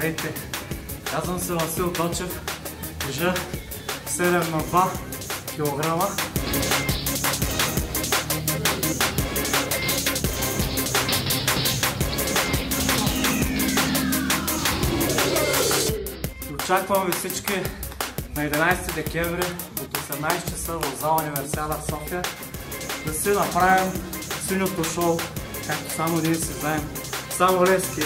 Здравейте! Казвам се Васил Точев, тежа 7 на 2 кг. Очаквам ви всички на 11 декември от 18 часа в зала Универсиада в София да си направим синьото шоу, както само ние си знаем. Само Левски!